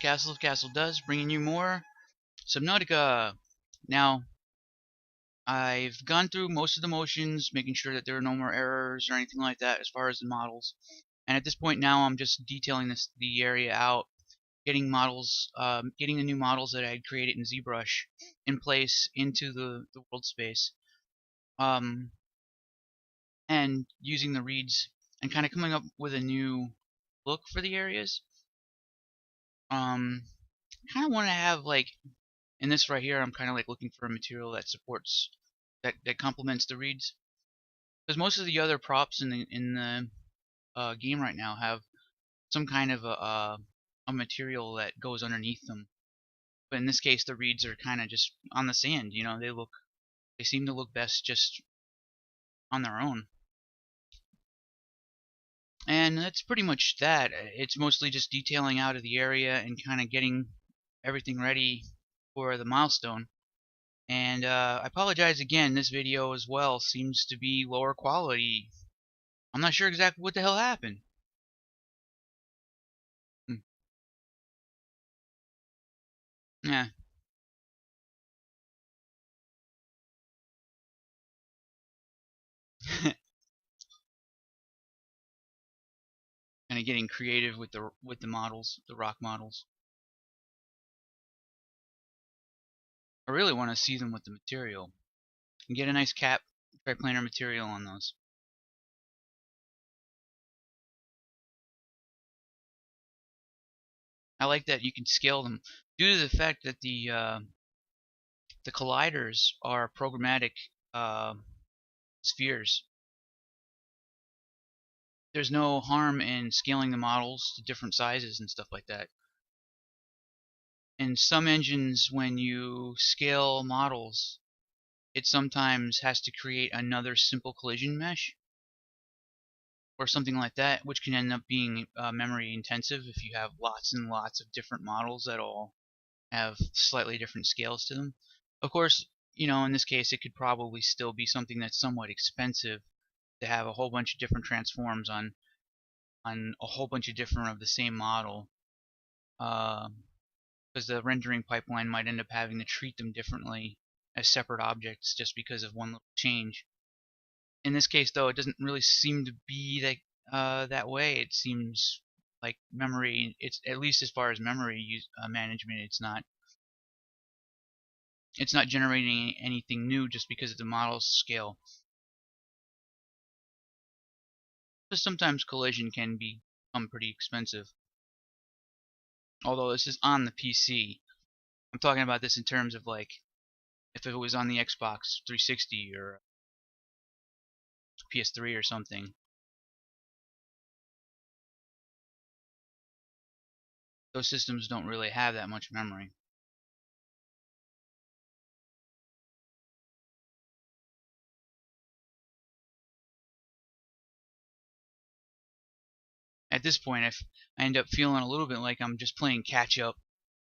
Castle of Castle Does, bringing you more Subnautica. Now, I've gone through most of the motions, making sure that there are no more errors or anything like that as far as the models. And at this point now, I'm just detailing the area out, getting models, getting the new models that I had created in ZBrush in place into the world space, and using the reeds and kind of coming up with a new look for the areas. Kind of want to have, like, in this right here, I'm kind of like looking for a material that supports, that complements the reeds, because most of the other props in the game right now have some kind of a material that goes underneath them. But in this case, the reeds are kind of just on the sand. You know, they seem to look best just on their own. And that's pretty much that. It's mostly just detailing out of the area and kind of getting everything ready for the milestone. And I apologize again, this video as well seems to be lower quality. I'm not sure exactly what the hell happened. Yeah. Kind of getting creative with the models, the rock models. I really want to see them with the material and get a nice cap triplanar material on those. I like that you can scale them due to the fact that the colliders are programmatic spheres. There's no harm in scaling the models to different sizes and stuff like that. In some engines, when you scale models, it sometimes has to create another simple collision mesh or something like that, which can end up being memory intensive if you have lots and lots of different models that all have slightly different scales to them. Of course, you know, in this case, it could probably still be something that's somewhat expensive to have a whole bunch of different transforms on a whole bunch of different of the same model, because the rendering pipeline might end up having to treat them differently as separate objects just because of one little change. In this case, though, it doesn't really seem to be that way. It seems like memory, it's at least as far as memory management, it's not generating anything new just because of the model's scale. But sometimes collision can become pretty expensive. Although this is on the PC, I'm talking about this in terms of, like, if it was on the Xbox 360 or PS3 or something. Those systems don't really have that much memory. At this point, I end up feeling a little bit like I'm just playing catch up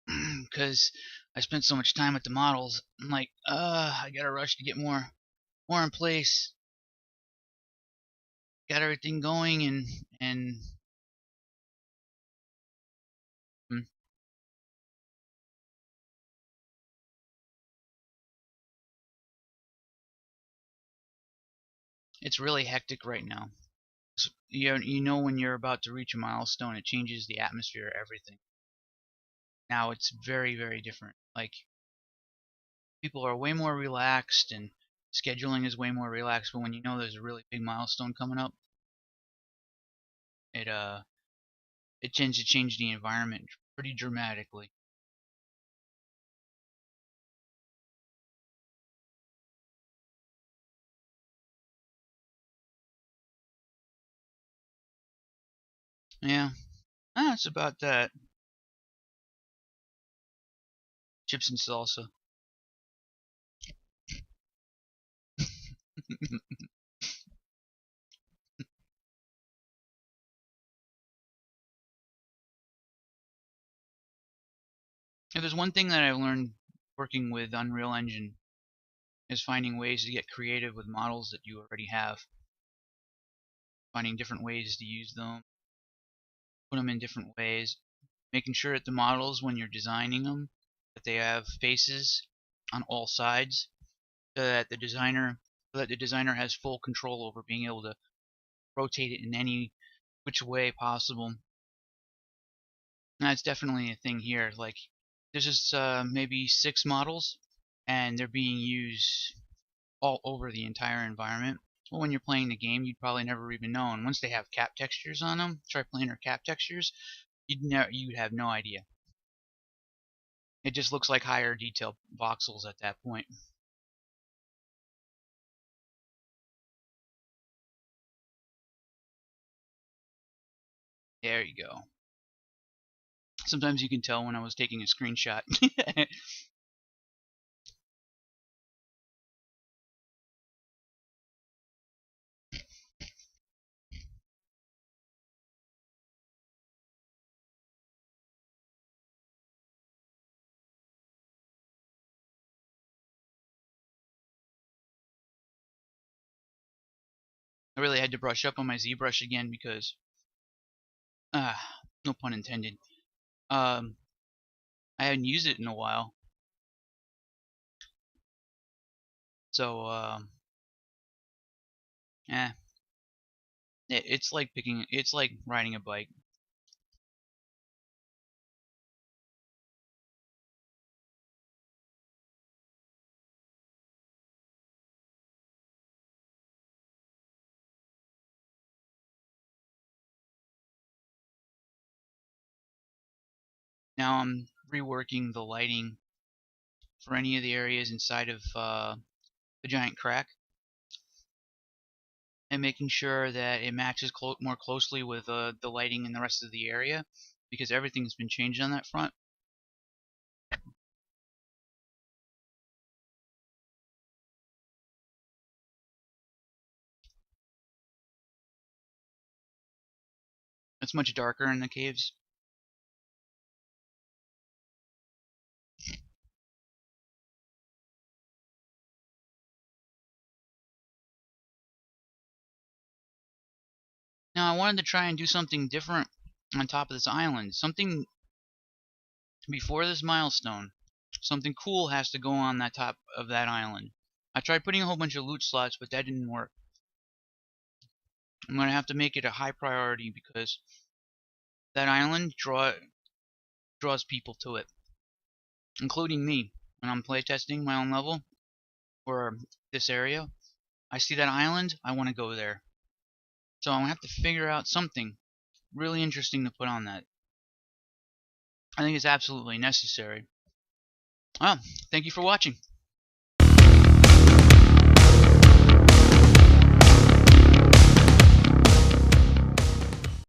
because I spent so much time with the models. I'm like, I gotta rush to get more in place. Got everything going, and mm, it's really hectic right now. So, you know when you're about to reach a milestone, it changes the atmosphere of everything. Now it's very, very different. Like, people are way more relaxed and scheduling is way more relaxed, but when you know there's a really big milestone coming up, it it tends to change the environment pretty dramatically. Yeah, that's about that. Chips and salsa. If there's one thing that I've learned working with Unreal Engine is finding ways to get creative with models that you already have. Finding different ways to use them, put them in different ways. making sure that the models, when you're designing them, that they have faces on all sides, so that the designer has full control over being able to rotate it in any which way possible. And that's definitely a thing here. Like, there's just maybe 6 models, and they're being used all over the entire environment. Well, when you're playing the game, you'd probably never even know. And once they have cap textures on them, triplanar cap textures, you'd have no idea. It just looks like higher detail voxels at that point. There you go. Sometimes you can tell when I was taking a screenshot. I really had to brush up on my ZBrush again because, no pun intended, I hadn't used it in a while. So, eh, it's like it's like riding a bike. Now I'm reworking the lighting for any of the areas inside of the giant crack, and making sure that it matches more closely with the lighting in the rest of the area, because everything's been changed on that front. It's much darker in the caves. Now I wanted to try and do something different on top of this island. Something before this milestone. Something cool has to go on that top of that island. I tried putting a whole bunch of loot slots, but that didn't work. I'm going to have to make it a high priority because that island draws people to it, including me. When I'm playtesting my own level or this area, I see that island, I want to go there. So I'm going to have to figure out something really interesting to put on that. I think it's absolutely necessary. Well, thank you for watching.